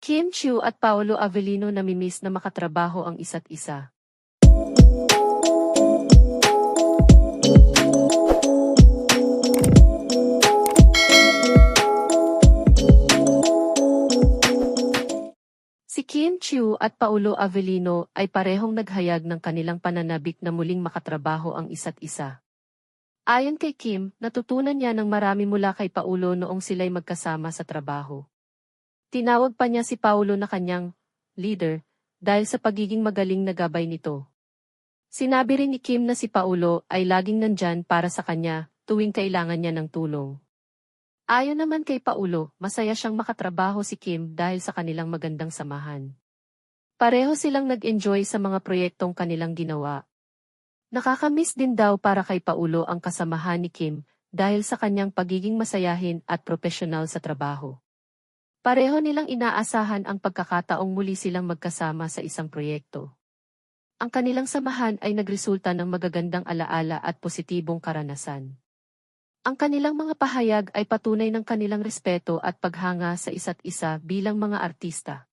Kim Chiu at Paolo Avellino namimiss na makatrabaho ang isa't isa. Si Kim Chiu at Paolo Avellino ay parehong naghayag ng kanilang pananabik na muling makatrabaho ang isa't isa. Ayon kay Kim, natutunan niya ng marami mula kay Paolo noong sila'y magkasama sa trabaho. Tinawag pa niya si Paolo na kanyang leader dahil sa pagiging magaling na gabay nito. Sinabi rin ni Kim na si Paolo ay laging nandyan para sa kanya tuwing kailangan niya ng tulong. Ayon naman kay Paolo, masaya siyang makatrabaho si Kim dahil sa kanilang magandang samahan. Pareho silang nag-enjoy sa mga proyektong kanilang ginawa. Nakakamiss din daw para kay Paolo ang kasamahan ni Kim dahil sa kanyang pagiging masayahin at propesyonal sa trabaho. Pareho nilang inaasahan ang pagkakataong muli silang magkasama sa isang proyekto. Ang kanilang samahan ay nagresulta ng magagandang alaala at positibong karanasan. Ang kanilang mga pahayag ay patunay ng kanilang respeto at paghanga sa isa't isa bilang mga artista.